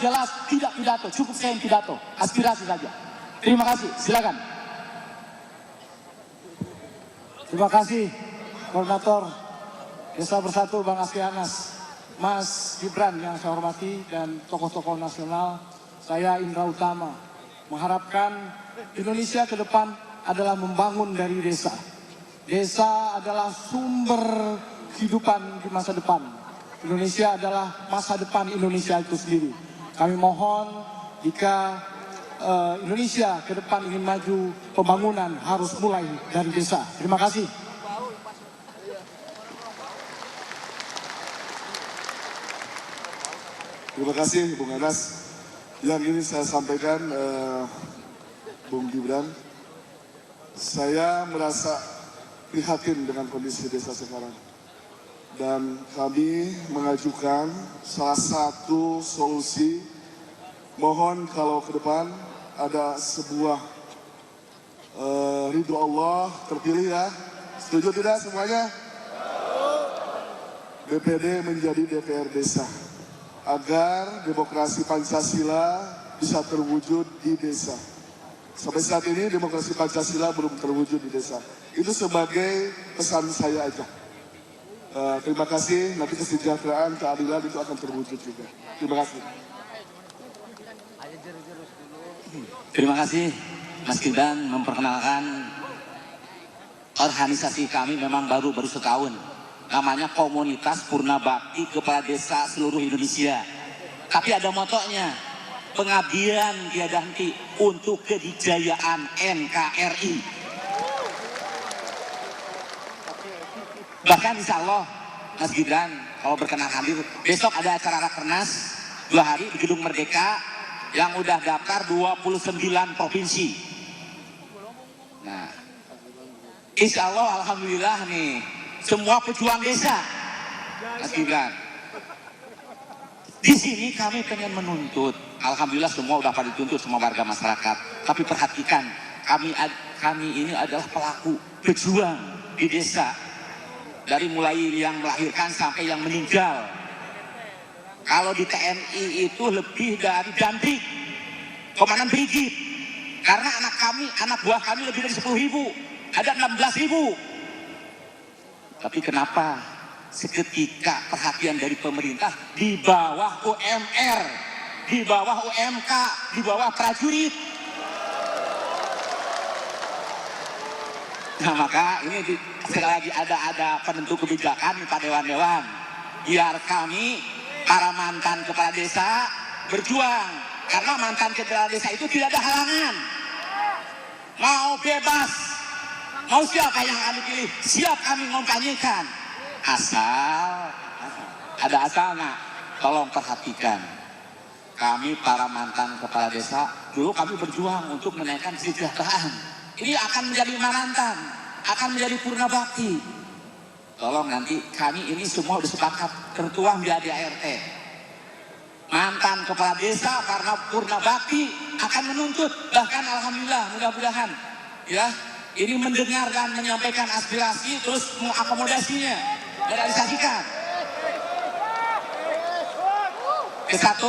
jelas, tidak pidato, cukup saya yang pidato, aspirasi saja. Terima kasih, silakan. Terima kasih, Koordinator Desa Bersatu Bang Asri Anas, Mas Gibran yang saya hormati, dan tokoh-tokoh nasional. Saya Indra Utama, mengharapkan Indonesia ke depan adalah membangun dari desa. Desa adalah sumber kehidupan di masa depan. Indonesia adalah masa depan Indonesia itu sendiri. Kami mohon jika Indonesia ke depan ingin maju, pembangunan harus mulai dari desa. Terima kasih. Terima kasih Bung Anas. Yang ini saya sampaikan, Bung Gibran, saya merasa prihatin dengan kondisi desa sekarang. Dan kami mengajukan salah satu solusi, mohon kalau ke depan ada sebuah ridho Allah terpilih ya. Setuju tidak semuanya? DPD menjadi DPR desa, agar demokrasi Pancasila bisa terwujud di desa. Sampai saat ini demokrasi Pancasila belum terwujud di desa. Itu sebagai pesan saya aja. Terima kasih, nanti kesejahteraan, keadilan itu akan terwujud juga. Terima kasih. Terima kasih Mas Gibran memperkenalkan organisasi kami memang baru setahun. Namanya Komunitas Purna Bakti Kepala Desa Seluruh Indonesia. Tapi ada motonya, pengabdian tiada henti untuk kedijayaan NKRI. Bahkan insya Allah Mas Gibran kalau berkenan hadir, besok ada acara Rakernas 2 hari di Gedung Merdeka yang udah daftar 29 provinsi. Nah, insya Allah alhamdulillah nih semua pejuang desa, Mas Gibran. Di sini kami pengen menuntut, alhamdulillah semua udah pada dituntut semua warga masyarakat. Tapi perhatikan, kami ini adalah pelaku pejuang di desa, dari mulai yang melahirkan sampai yang meninggal. Kalau di TNI itu lebih dari Dandik, Komandan Brigit. Karena anak buah kami lebih dari 10.000, ada 16.000. Tapi kenapa seketika perhatian dari pemerintah di bawah UMR, di bawah UMK, di bawah prajurit? Nah maka ini sekali lagi ada penentu kebijakan Pak Dewan-Dewan, biar kami para mantan kepala desa berjuang, karena mantan kepala desa itu tidak ada halangan. Mau bebas, mau siapa yang kami pilih, siap kami ngompanyekan. Asal, ada asalnya. Tolong perhatikan, kami para mantan kepala desa, dulu kami berjuang untuk menaikkan kesejahteraan. Ini akan menjadi mantan, akan menjadi purna bakti. Tolong nanti kami ini semua udah sepakat tertuang di ADART. Mantan kepala desa karena purna bakti akan menuntut, bahkan alhamdulillah mudah-mudahan ya ini mendengar dan menyampaikan aspirasi terus mengakomodasinya dan realisasikan. Ke-1,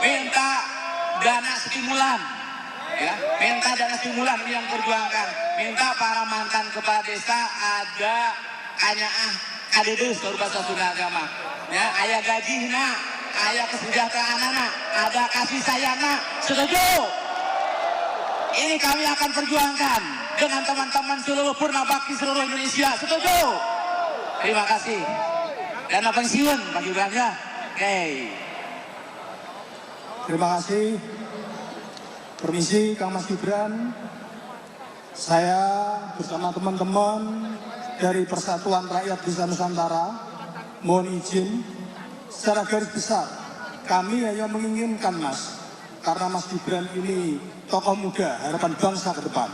minta dana stimulan, ya, minta dana stimulan ini yang perjuangkan. Minta para mantan kepala desa ada kanyaah kadedes kalau bahasa Sunda agama, ya, ayah gajihna, ayah kesejahteraan anak, ada kasih sayangna. Setuju? Ini kami akan perjuangkan dengan teman-teman seluruh purna bakti seluruh Indonesia. Setuju? Terima kasih. Dana pensiun Pak Gibran ya. Oke. Terima kasih. Permisi Kang Mas Gibran, saya bersama teman-teman dari Persatuan Rakyat Desa Nusantara mohon izin secara garis besar kami hanya menginginkan Mas, karena Mas Gibran ini tokoh muda harapan bangsa ke depan,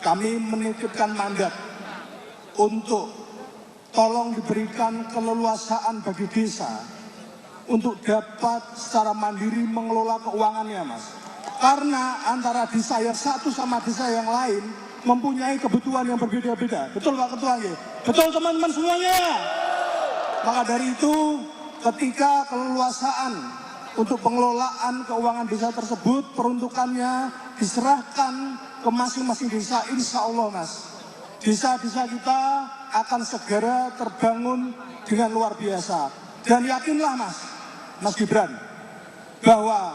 kami menitipkan mandat untuk tolong diberikan keleluasaan bagi desa untuk dapat secara mandiri mengelola keuangannya Mas. Karena antara desa yang satu sama desa yang lain mempunyai kebutuhan yang berbeda-beda. Betul Pak Ketua ya? Betul teman-teman semuanya? Maka dari itu ketika keleluasaan untuk pengelolaan keuangan desa tersebut peruntukannya diserahkan ke masing-masing desa, insya Allah Mas, desa-desa kita akan segera terbangun dengan luar biasa. Dan yakinlah Mas Gibran, bahwa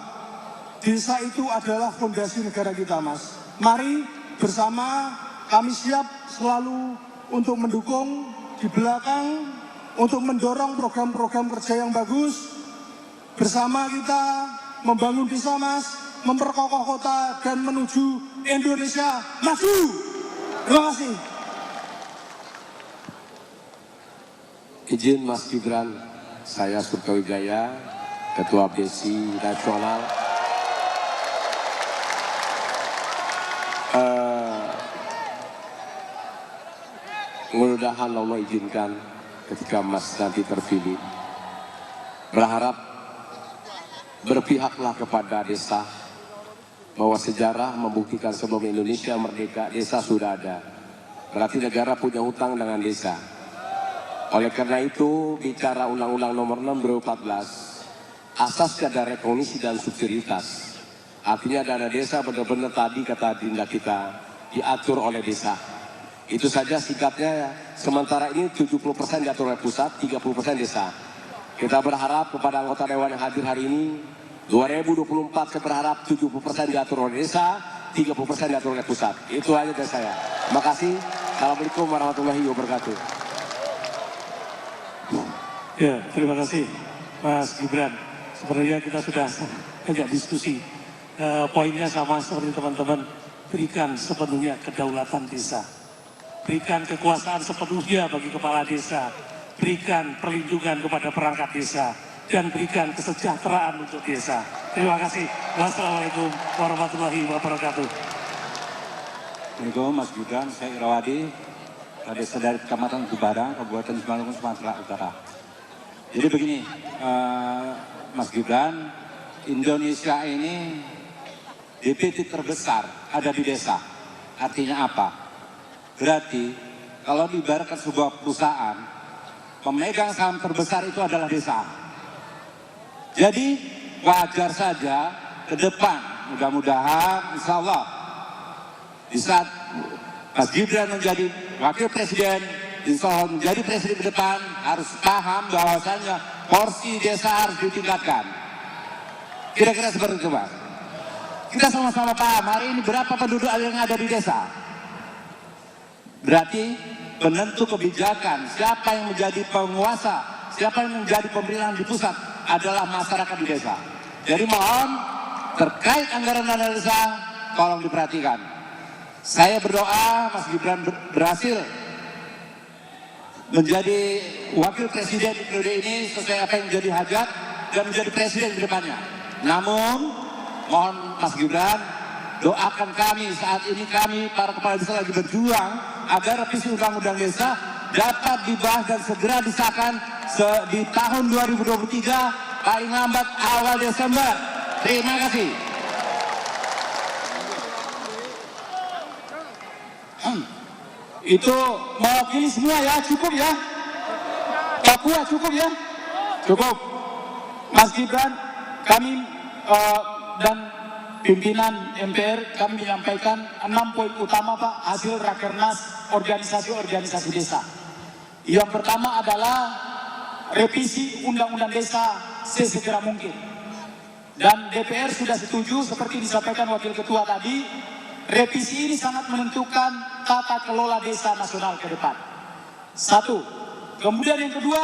desa itu adalah fondasi negara kita Mas. Mari bersama kami siap selalu untuk mendukung di belakang, untuk mendorong program-program kerja yang bagus. Bersama kita membangun desa Mas, memperkokoh kota dan menuju Indonesia maju. Terima kasih. Izin Mas Gibran, saya Surka Wijaya, Ketua BSI Nasional. Mudah-mudahan Allah izinkan ketika Mas nanti terpilih, berharap berpihaklah kepada desa, bahwa sejarah membuktikan sebelum Indonesia merdeka, desa sudah ada. Berarti negara punya hutang dengan desa. Oleh karena itu, bicara Undang-Undang Nomor 6 2014, asasnya ada rekognisi dan subsidiaritas. Artinya dana desa benar-benar tadi kata Dinda kita diatur oleh desa. Itu saja sikapnya ya. Sementara ini 70% diatur oleh pusat, 30% desa. Kita berharap kepada anggota Dewan yang hadir hari ini, 2024 saya berharap 70% diatur oleh desa, 30% diatur oleh pusat. Itu aja dari saya. Terima kasih. Assalamualaikum warahmatullahi wabarakatuh. Ya, terima kasih Mas Gibran. Sebenarnya kita sudah ajak diskusi. Poinnya sama seperti teman-teman, berikan sepenuhnya kedaulatan desa. Berikan kekuasaan sepenuhnya bagi kepala desa. Berikan perlindungan kepada perangkat desa. Dan berikan kesejahteraan untuk desa. Terima kasih. Wassalamualaikum warahmatullahi wabarakatuh. Assalamualaikum Mas Gibran, saya Irawadi, desa dari Kecamatan Tubarang, Kabupaten Simalungun, Sumatera Utara. Jadi begini, Mas Gibran, Indonesia ini DPT terbesar ada di desa. Artinya apa? Berarti kalau diibaratkan sebuah perusahaan, pemegang saham terbesar itu adalah desa. Jadi wajar saja ke depan, mudah-mudahan insya Allah di saat Mas Gibran menjadi wakil presiden, insya Allah menjadi presiden ke depan, harus paham bahwasannya porsi desa harus ditingkatkan. Kira-kira seperti itu Mas. Kita sama-sama paham hari ini berapa penduduk yang ada di desa. Berarti penentu kebijakan, siapa yang menjadi penguasa, siapa yang menjadi pemerintahan di pusat adalah masyarakat di desa. Jadi mohon terkait anggaran dana desa, tolong diperhatikan. Saya berdoa Mas Gibran berhasil menjadi wakil presiden di periode ini sesuai apa yang menjadi hajat dan menjadi presiden di depannya. Namun mohon Mas Gibran doakan kami saat ini, kami para kepala desa lagi berjuang agar revisi undang-undang desa dapat dibahas dan segera disahkan di tahun 2023 paling lambat awal Desember. Terima kasih. Itu mewakili semua ya, cukup ya. Papua cukup ya. Cukup. Mas Gibran, kami dan pimpinan MPR kami menyampaikan 6 poin utama Pak hasil Rakernas organisasi-organisasi desa. Yang pertama adalah revisi Undang-Undang Desa sesegera mungkin. Dan DPR sudah setuju seperti disampaikan Wakil Ketua tadi, revisi ini sangat menentukan tata kelola desa nasional ke depan. Satu. Kemudian yang kedua,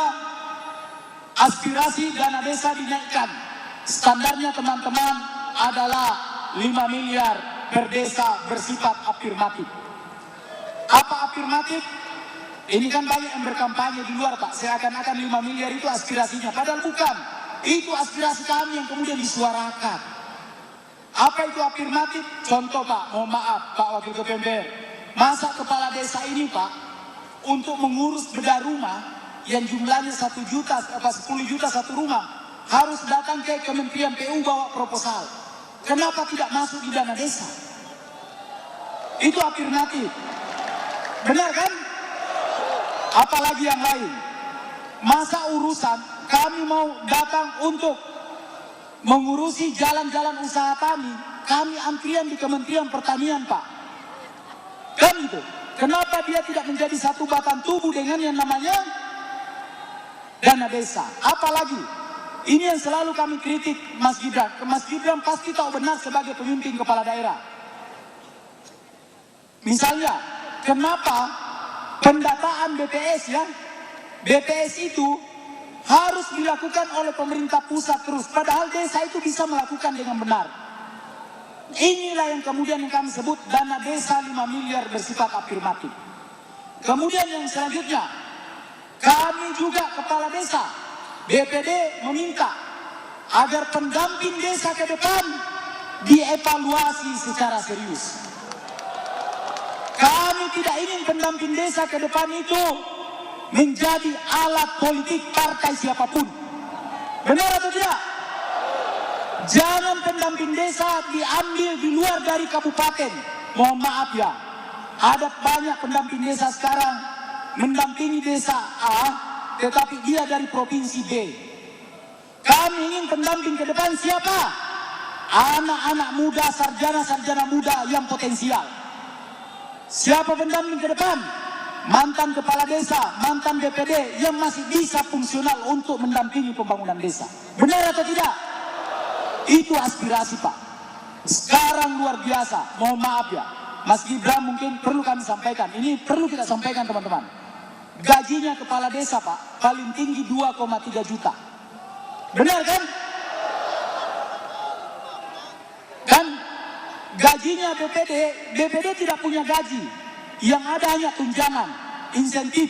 aspirasi dana desa dinaikkan. Standarnya teman-teman adalah 5 miliar per desa bersifat afirmatif. Apa afirmatif? Ini kan banyak yang berkampanye di luar Pak, seakan-akan 5 miliar itu aspirasinya, padahal bukan. Itu aspirasi kami yang kemudian disuarakan. Apa itu afirmatif? Contoh Pak, mohon maaf Pak Wakil Ketua MPR, masa kepala desa ini Pak, untuk mengurus bedah rumah yang jumlahnya 1 juta, 10 juta satu rumah, harus datang ke Kementerian PU bawa proposal. Kenapa tidak masuk di dana desa? Itu afirmatif. Benar kan? Apalagi yang lain. Masa urusan kami mau datang untuk mengurusi jalan-jalan usaha kami antrian di Kementerian Pertanian, Pak. Kan itu. Kenapa dia tidak menjadi satu batang tubuh dengan yang namanya dana desa? Apalagi, ini yang selalu kami kritik Mas Gibran. Mas Gibran pasti tahu benar sebagai pemimpin kepala daerah. Misalnya, kenapa pendataan BPS ya? BPS itu harus dilakukan oleh pemerintah pusat terus. Padahal desa itu bisa melakukan dengan benar. Inilah yang kemudian yang kami sebut dana desa 5 miliar bersifat afirmatif. Kemudian yang selanjutnya, kami juga kepala desa, BPD meminta agar pendamping desa ke depan dievaluasi secara serius. Kami tidak ingin pendamping desa ke depan itu menjadi alat politik partai siapapun. Benar atau tidak? Jangan pendamping desa diambil di luar dari kabupaten. Mohon maaf ya, ada banyak pendamping desa sekarang mendampingi desa A, tetapi dia dari provinsi B. Kami ingin pendamping ke depan siapa? Anak-anak muda, sarjana-sarjana muda yang potensial. Siapa pendamping ke depan? Mantan kepala desa, mantan BPD yang masih bisa fungsional untuk mendampingi pembangunan desa. Benar atau tidak? Itu aspirasi, Pak. Sekarang luar biasa, mohon maaf ya, Mas Gibran mungkin perlu kami sampaikan. Ini perlu kita sampaikan teman-teman. Gajinya kepala desa, Pak, paling tinggi 2,3 juta. Benar kan? Kan gajinya BPD tidak punya gaji. Yang ada hanya tunjangan, insentif.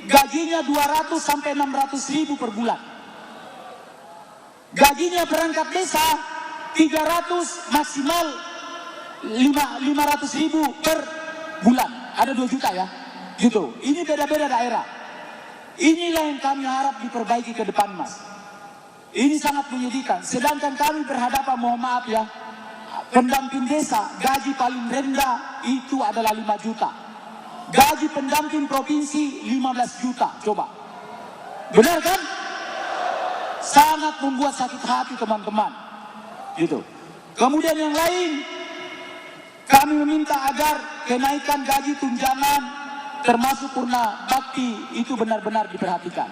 Gajinya 200 sampai 600 ribu per bulan. Gajinya perangkat desa 300 maksimal 500 ribu per bulan. Ada 2 juta ya. Gitu. Ini beda-beda daerah. Inilah yang kami harap diperbaiki ke depan, Mas. Ini sangat menyedihkan. Sedangkan kami berhadapan, mohon maaf ya, pendamping desa gaji paling rendah itu adalah 5 juta. Gaji pendamping provinsi 15 juta. Coba. Benar kan? Sangat membuat sakit hati teman-teman. Gitu. Kemudian yang lain, kami meminta agar kenaikan gaji tunjangan termasuk purna bakti itu benar-benar diperhatikan.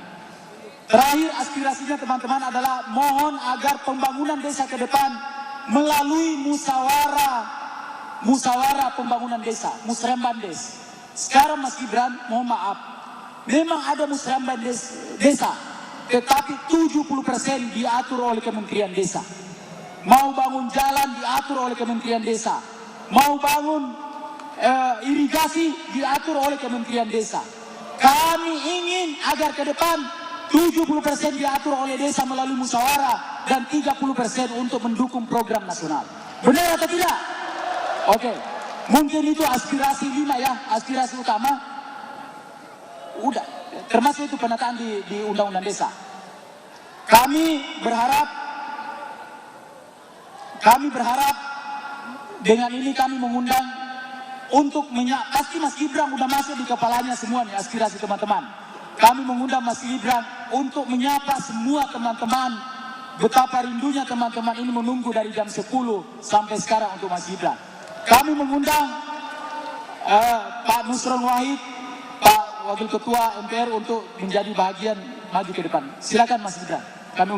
Terakhir aspirasinya teman-teman adalah mohon agar pembangunan desa ke depan melalui musyawarah pembangunan desa, Musrembandes. Sekarang Mas Gibran, mohon maaf, memang ada Musrembandes desa, tetapi 70% diatur oleh Kementerian Desa. Mau bangun jalan diatur oleh Kementerian Desa. Mau bangun irigasi diatur oleh Kementerian Desa. Kami ingin agar ke depan 70% diatur oleh desa melalui musyawarah dan 30% untuk mendukung program nasional. Benar atau tidak? Oke. Mungkin itu aspirasi 5 ya, aspirasi utama. Udah, termasuk itu penataan di Undang-Undang Desa. Kami berharap dengan ini kami mengundang untuk pasti Mas Gibran udah masuk di kepalanya semua nih aspirasi teman-teman. Kami mengundang Mas Gibran untuk menyapa semua teman-teman. Betapa rindunya teman-teman ini menunggu dari jam 10 sampai sekarang untuk Mas Gibran. Kami mengundang Pak Nusron Wahid, Pak Wakil Ketua MPR untuk menjadi bagian maju ke depan. Silakan Mas Gibran. Kami